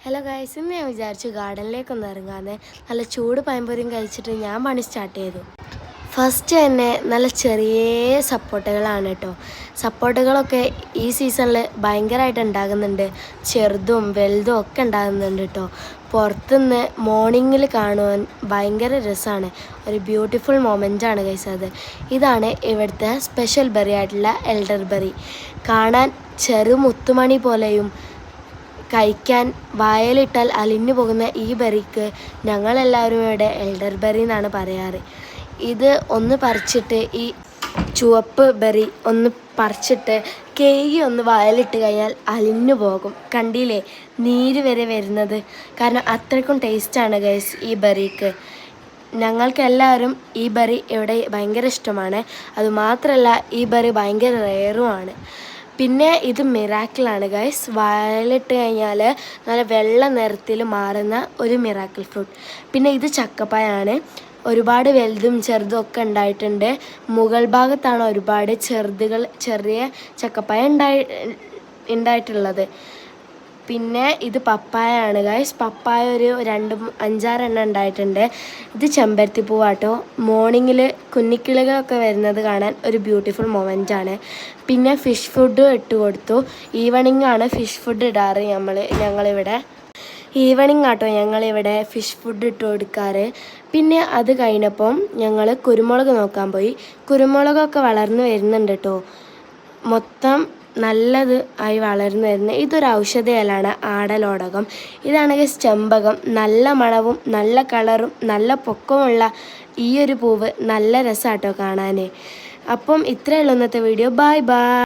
Hello guys, ഇന്ന് ഞാൻ വിചാരിച്ചു ഗാർഡനിലേക്കൊന്ന് ഇറങ്ങാമെന്ന്. നല്ല ചൂട് പഴംപൊരിയും കഴിച്ചിട്ട് ഞാൻ പണി സ്റ്റാർട്ട് ചെയ്തു. ഫസ്റ്റ് തന്നെ നല്ല ചെറിയ സപ്പോട്ടകളാണ് കേട്ടോ. സപ്പോട്ടകളൊക്കെ ഈ സീസണിൽ ഭയങ്കരമായിട്ട് ഉണ്ടാകുന്നുണ്ട്. ചെറുതും വലുതും ഒക്കെ ഉണ്ടാകുന്നുണ്ട് കേട്ടോ. പുറത്തുനിന്ന് മോർണിംഗിൽ കാണുവാൻ ഭയങ്കര രസമാണ്. ഒരു ബ്യൂട്ടിഫുൾ മൊമെൻ്റാണ് ഗൈസ് അത്. ഇതാണ് ഇവിടുത്തെ സ്പെഷ്യൽ ബെറി ആയിട്ടുള്ള എൽഡർ ബെറി. കാണാൻ ചെറു മുത്തുമണി പോലെയും കഴിക്കാൻ വായലിട്ടാൽ അലിഞ്ഞു പോകുന്ന ഈ ബെറിക്ക് ഞങ്ങളെല്ലാവരും ഇവിടെ എൽഡർ ബെറി എന്നാണ് പറയാറ്. ഇത് ഒന്ന് പറിച്ചിട്ട് ഈ ചുവപ്പ് ബെറി ഒന്ന് പറിച്ചിട്ട് കേകി ഒന്ന് വായലിട്ട് കഴിഞ്ഞാൽ അലിഞ്ഞു പോകും. കണ്ടില്ലേ, നീര് വരെ വരുന്നത്. കാരണം അത്രയ്ക്കും ടേസ്റ്റാണ് ഗൈസ് ഈ ബെറിക്ക്. ഞങ്ങൾക്കെല്ലാവരും ഈ ബെറി ഇവിടെ ഭയങ്കര ഇഷ്ടമാണ്. അതുമാത്രമല്ല ഈ ബെറി ഭയങ്കര റെയറുമാണ്. പിന്നെ ഇത് മിറാക്കിളാണ് ഗൈസ്. വയലിട്ട് കഴിഞ്ഞാൽ നല്ല വെള്ള നിറത്തിൽ മാറുന്ന ഒരു മിറാക്കിൾ ഫ്രൂട്ട്. പിന്നെ ഇത് ചക്കപ്പഴമാണ്. ഒരുപാട് വലുതും ചെറുതും ഒക്കെ ഉണ്ടായിട്ടുണ്ട്. മുകൾ ഭാഗത്താണ് ഒരുപാട് ചെറിയ ചക്കപ്പഴം ഉണ്ടായിട്ടുള്ളത്. പിന്നെ ഇത് പപ്പായാണ് ഗൈസ്. പപ്പായ ഒരു 5-6 എണ്ണം ഉണ്ടായിട്ടുണ്ട്. ഇത് ചെമ്പരത്തി പൂവാട്ടോ. മോർണിംഗിൽ കുഞ്ഞിക്കിളികളൊക്കെ വരുന്നത് കാണാൻ ഒരു ബ്യൂട്ടിഫുൾ മൊമെൻ്റാണ്. പിന്നെ ഫിഷ് ഫുഡ് ഇട്ട് കൊടുത്തു. ഈവനിങ് ആണ് ഫിഷ് ഫുഡ് ഇടാറ്. ഞങ്ങളിവിടെ ഈവനിങ് ആട്ടോ ഞങ്ങളിവിടെ ഫിഷ് ഫുഡ് ഇട്ട് കൊടുക്കാറ്. പിന്നെ അത് കഴിഞ്ഞപ്പം ഞങ്ങൾ കുരുമുളക് നോക്കാൻ പോയി. കുരുമുളകൊക്കെ വളർന്നു വരുന്നുണ്ട് കേട്ടോ. മൊത്തം നല്ലത് ആയി വളർന്നു വരുന്നത്. ഇതൊരു ഔഷധ ഇലയാണ്, ആടലോടകം. ഇതാണെങ്കിൽ ചെമ്പകം. നല്ല മണവും നല്ല കളറും നല്ല പൊക്കമുള്ള ഈ ഒരു പൂവ് നല്ല രസമാട്ടോ കാണാൻ. അപ്പം ഇത്രയേ ഉള്ളൂ ഇന്നത്തെ വീഡിയോ. Bye bye.